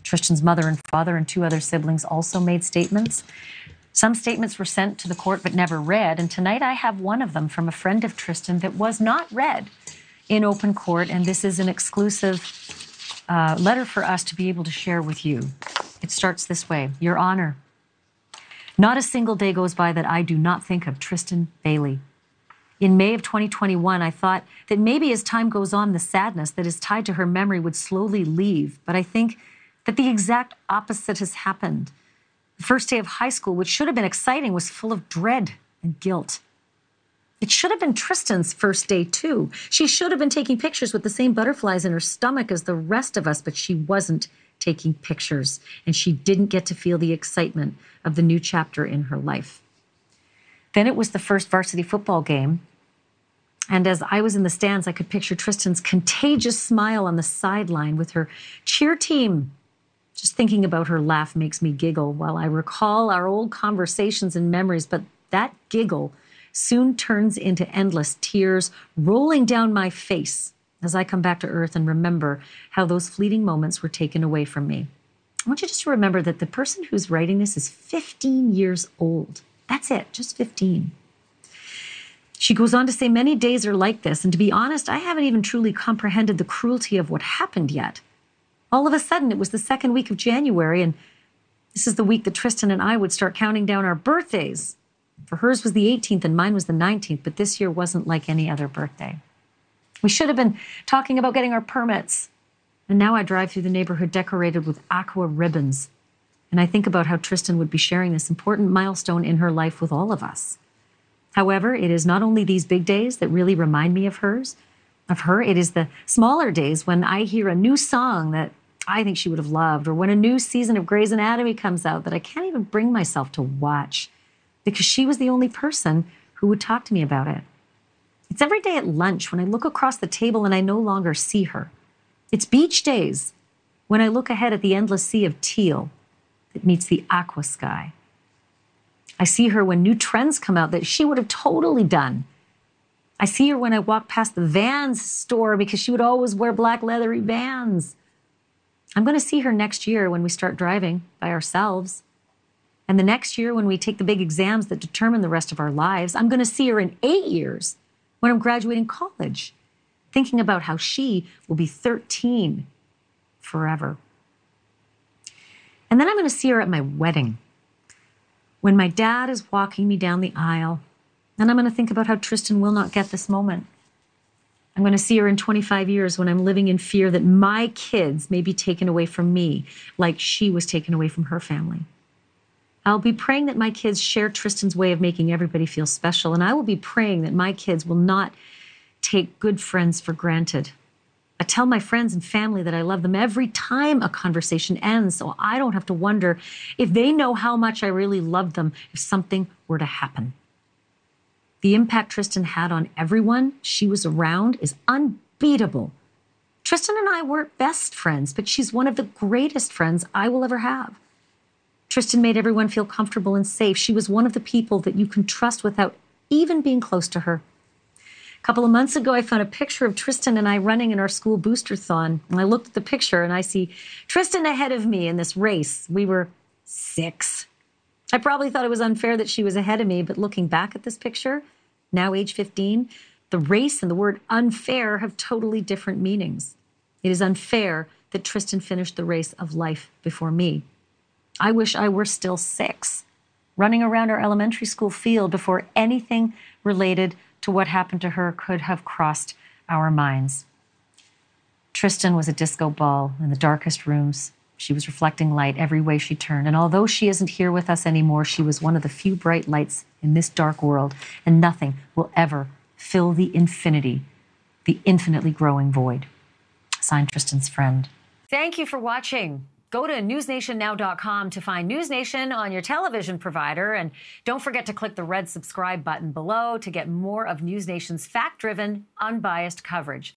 Tristyn's mother and father and 2 other siblings also made statements. Some statements were sent to the court but never read, and tonight I have one of them from a friend of Tristyn that was not read in open court, and this is an exclusive letter for us to be able to share with you. It starts this way. Your Honor, not a single day goes by that I do not think of Tristyn Bailey. In May of 2021, I thought that maybe as time goes on, the sadness that is tied to her memory would slowly leave, but I think that the exact opposite has happened. The first day of high school, which should have been exciting, was full of dread and guilt. It should have been Tristyn's first day, too. She should have been taking pictures with the same butterflies in her stomach as the rest of us, but she wasn't taking pictures, and she didn't get to feel the excitement of the new chapter in her life. Then it was the first varsity football game, and as I was in the stands, I could picture Tristyn's contagious smile on the sideline with her cheer team. Just thinking about her laugh makes me giggle while I recall our old conversations and memories, but that giggle soon turns into endless tears rolling down my face as I come back to earth and remember how those fleeting moments were taken away from me. I want you just to remember that the person who's writing this is 15 years old. That's it, just 15. She goes on to say, many days are like this, and to be honest, I haven't even truly comprehended the cruelty of what happened yet. All of a sudden, it was the second week of January, and this is the week that Tristyn and I would start counting down our birthdays. For hers was the 18th and mine was the 19th, but this year wasn't like any other birthday. We should have been talking about getting our permits. And now I drive through the neighborhood decorated with aqua ribbons. And I think about how Tristyn would be sharing this important milestone in her life with all of us. However, it is not only these big days that really remind me of her. It is the smaller days when I hear a new song that I think she would have loved, or when a new season of Grey's Anatomy comes out that I can't even bring myself to watch because she was the only person who would talk to me about it. It's every day at lunch when I look across the table and I no longer see her. It's beach days when I look ahead at the endless sea of teal that meets the aqua sky. I see her when new trends come out that she would have totally done. I see her when I walk past the Vans store because she would always wear black leathery Vans. I'm going to see her next year when we start driving by ourselves. And the next year when we take the big exams that determine the rest of our lives. I'm going to see her in 8 years when I'm graduating college, thinking about how she will be 13 forever. And then I'm going to see her at my wedding, when my dad is walking me down the aisle, and I'm going to think about how Tristyn will not get this moment. I'm going to see her in 25 years when I'm living in fear that my kids may be taken away from me, like she was taken away from her family. I'll be praying that my kids share Tristyn's way of making everybody feel special, and I will be praying that my kids will not take good friends for granted. I tell my friends and family that I love them every time a conversation ends, so I don't have to wonder if they know how much I really love them if something were to happen. The impact Tristyn had on everyone she was around is unbeatable. Tristyn and I weren't best friends, but she's one of the greatest friends I will ever have. Tristyn made everyone feel comfortable and safe. She was one of the people that you can trust without even being close to her. A couple of months ago, I found a picture of Tristyn and I running in our school booster-thon. And I looked at the picture and I see Tristyn ahead of me in this race. We were 6. I probably thought it was unfair that she was ahead of me, but looking back at this picture, now age 15, the race and the word unfair have totally different meanings. It is unfair that Tristyn finished the race of life before me. I wish I were still 6, running around our elementary school field before anything related to what happened to her could have crossed our minds. Tristyn was a disco ball in the darkest rooms. She was reflecting light every way she turned. And although she isn't here with us anymore, she was one of the few bright lights in this dark world, and nothing will ever fill the infinitely growing void. Signed, Tristyn's friend. Thank you for watching. Go to newsnationnow.com to find NewsNation on your television provider. And don't forget to click the red subscribe button below to get more of NewsNation's fact-driven, unbiased coverage.